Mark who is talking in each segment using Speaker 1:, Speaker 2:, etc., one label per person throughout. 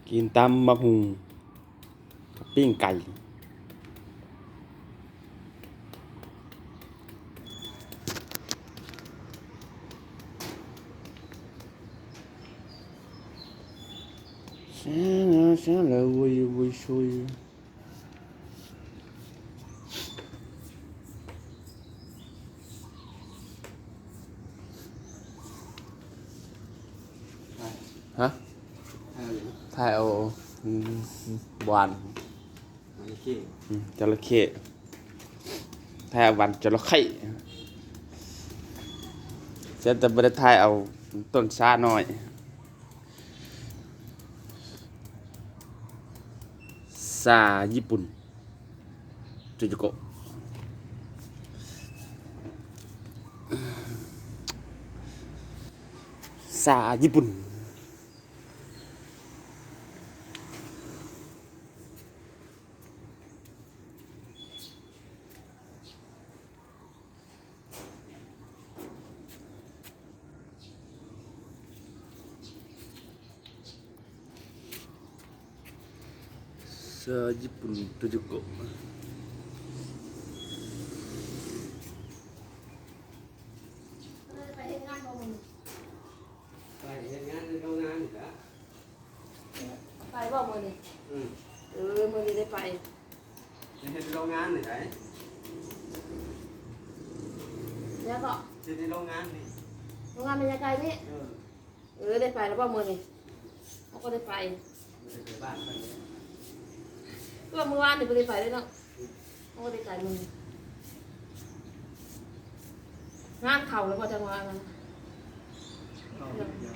Speaker 1: กินตำบักหุ่งกับปิ้งไก่ช้าเลยวุยวุยชุยฮะถ่ายเอาบานจระเข้ถ่ายเอาวันจระเข้เสร็จแต่ไม่ได้ถ่ายเอาต้นซาหน่อยซาญี่ปุ่นจูจุโกะซาญี่ปุ่นซาญี่ปุ่นจูจุโกะ
Speaker 2: ไปเฮ็ดงานบ่มึง
Speaker 3: ไปเฮ็ดงานในโรงงานนี่แหละ
Speaker 2: ไปบ่มื้อนี้
Speaker 3: อืม
Speaker 2: มื้อนี้ได้ไป
Speaker 3: เฮ็ดในโรงงานนี่ไหน
Speaker 2: แล้วก็
Speaker 3: เฮ็ดในโรงงานนี่
Speaker 2: โรงงานบรรยากาศนี่ได้ไปแล้วบ่มื้อนี้เขาก็ได้ไป
Speaker 3: ไปบ้านไป
Speaker 2: ก็เมื่อวานนี่บ่ได้ไปเลยเนาะเขาก็ได้ไปมื้อนี้งานเข้าแล้วบ่จังหวะนั้น
Speaker 3: เอาเดี๋ยว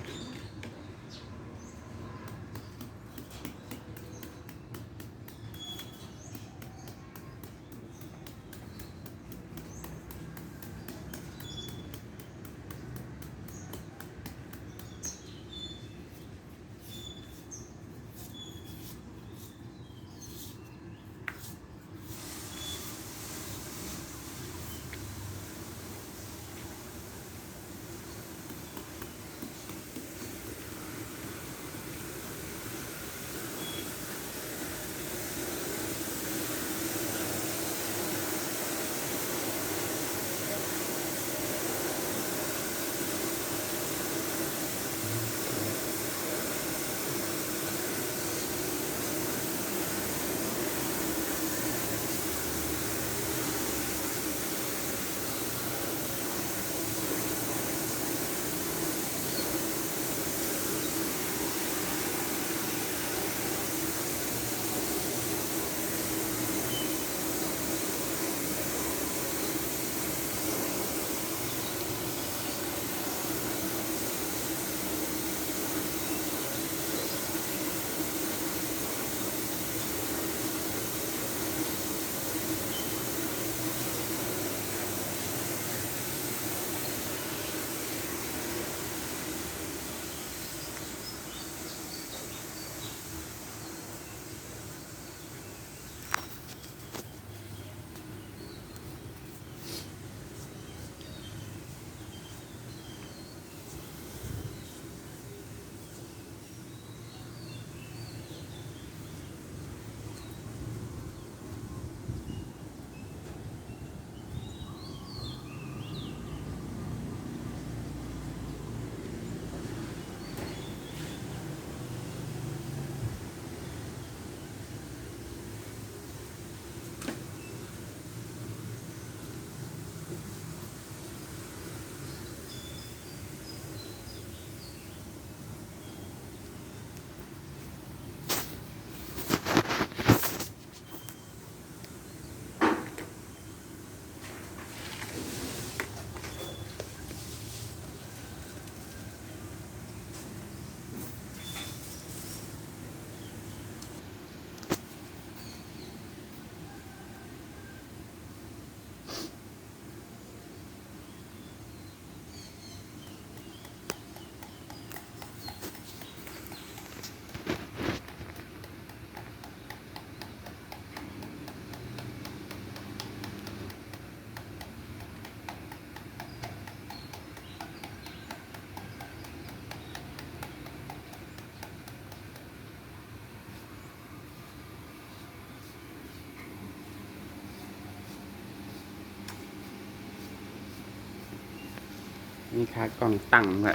Speaker 1: มีขากล่องตั้งไว้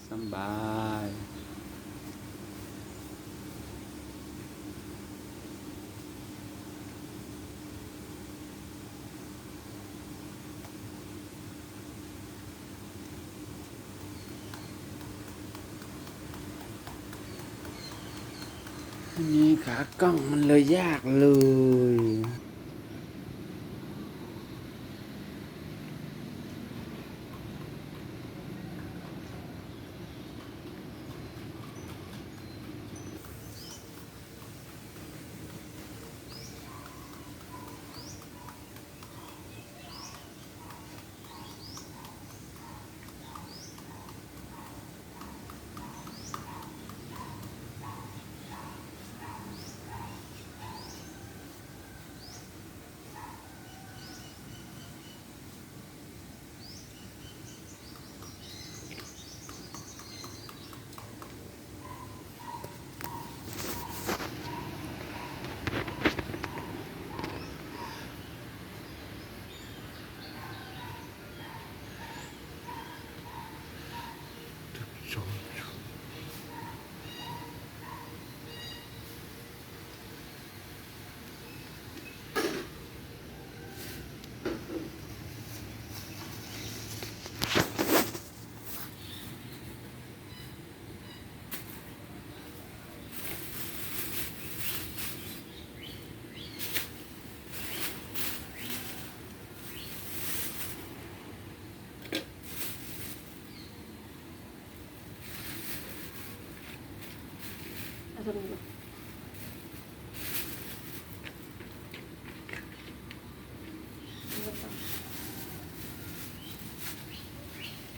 Speaker 1: สบายมีขากล้องมันเลยยากเลย
Speaker 2: เอาตัวนี้ก่อนเอาตั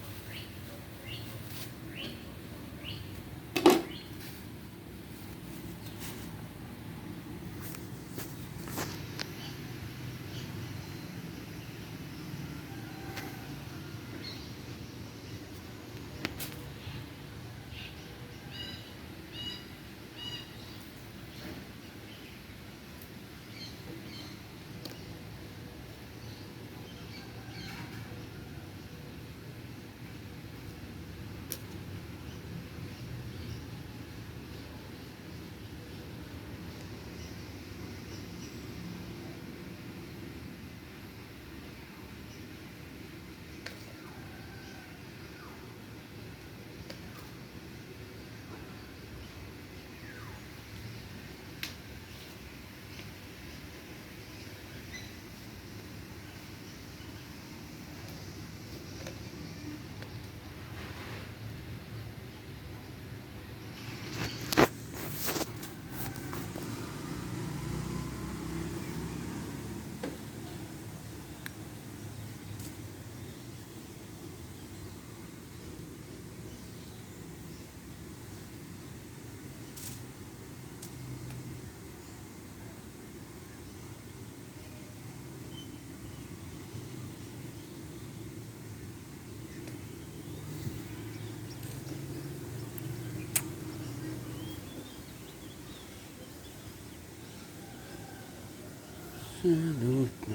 Speaker 2: วนี้ก่อน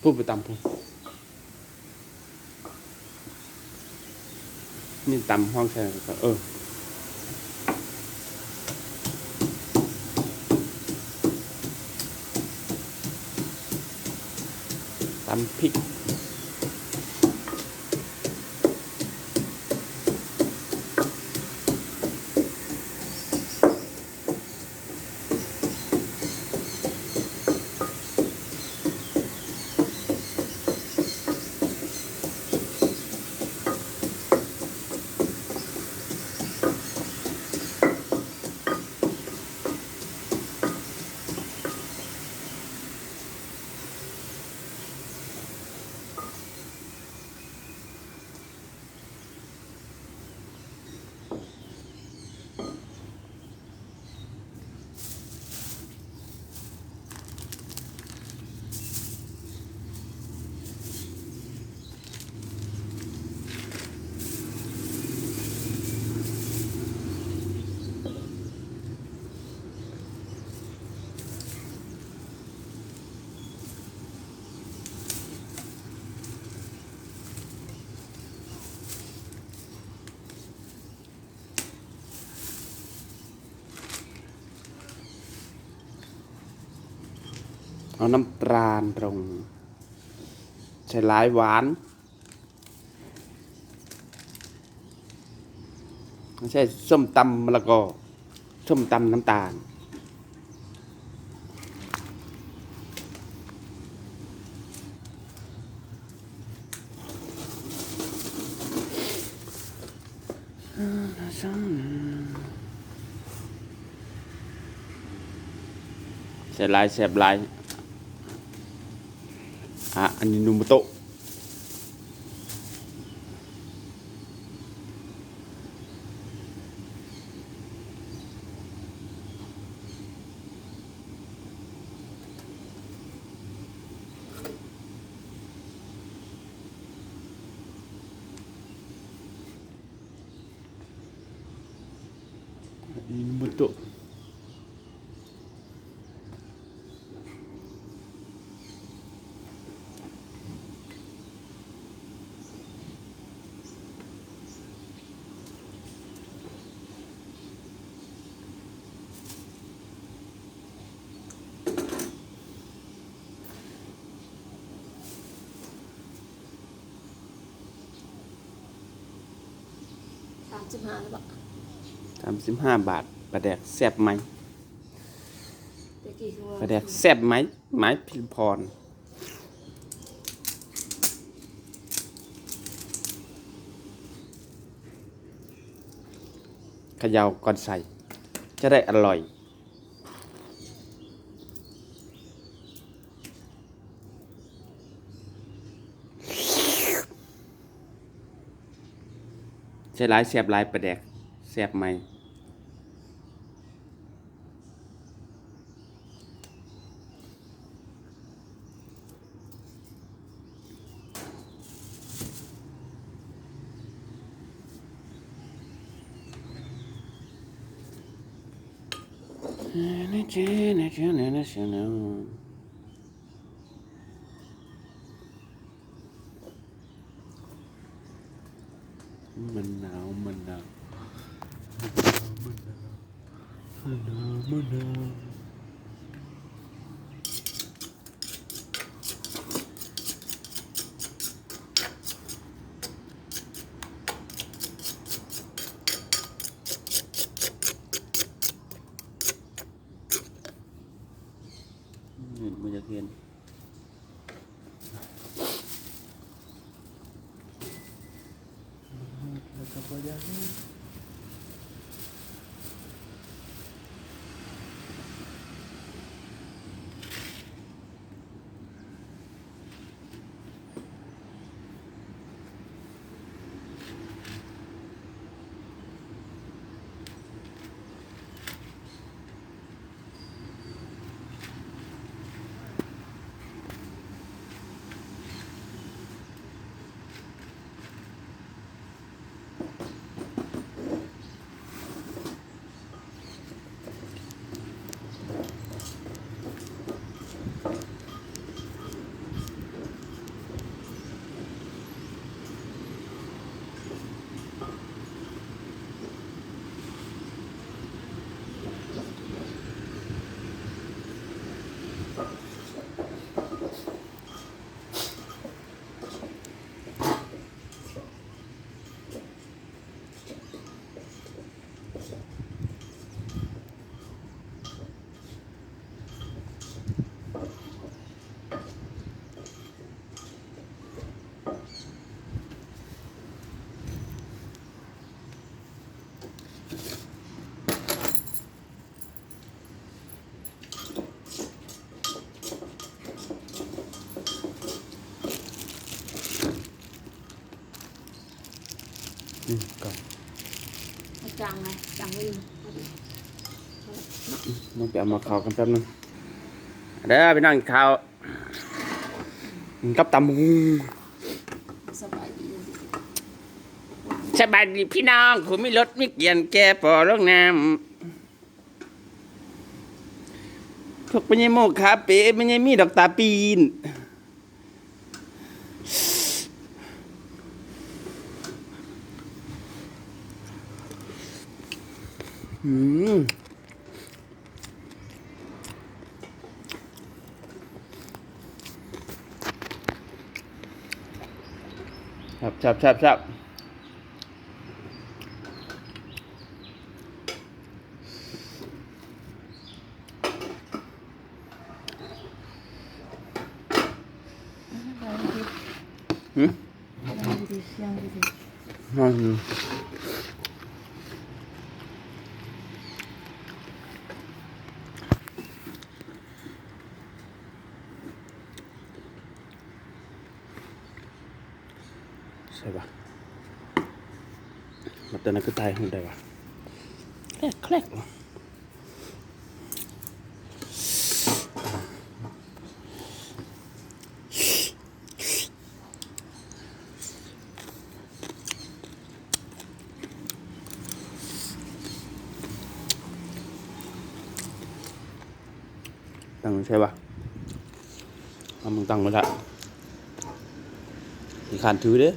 Speaker 1: พูดไปตามพูดนี่ตำห้องแช่ก็ตำพริก เอาน้ำตาลตรงใส่หลายหวานไม่ใช่ส้มตำมะละกอส้มตำน้ำตาลใส่ลายแสบลายอันนี้นูมโตะนูมโตะ
Speaker 2: 35หรือเปล่า
Speaker 1: 35 บาทปลาแดกแซ่บไหม
Speaker 2: ตะกี้คือว่า
Speaker 1: ปลาแดกแซ่บไหมไม้พิมพรเขย่าก่อนใส่ จะได้อร่อย ใช่หลายแซ่บหลายปลาแดกแซ่บไหมมันหนาวมันหนาวมันหนาวมันหนาวมันจะเห็นแล้วก็บ่อยากเห็นก่อน
Speaker 2: เอาจางไงจางไม่ดี
Speaker 1: ต้องไปเอามาเข้ากันแป๊บนึงเด้อไปนั่งข้าวกับตำบักหุ่ง
Speaker 2: สบายดี
Speaker 1: สบายดีพี่น้องผมมีรถมีเกียนแก่ปอลงน้ำพวกปัญญโมกขาเป๋ปัญญมีดอกตาปีนอืม ครับหืม
Speaker 2: ยังดียังดี
Speaker 1: อืมใช่ปะมาแต่นั้นก็ตายคนใดวะแคลกตั้งใช่ปะเอามึงตั้งไว้ละมีขานถือเด้อ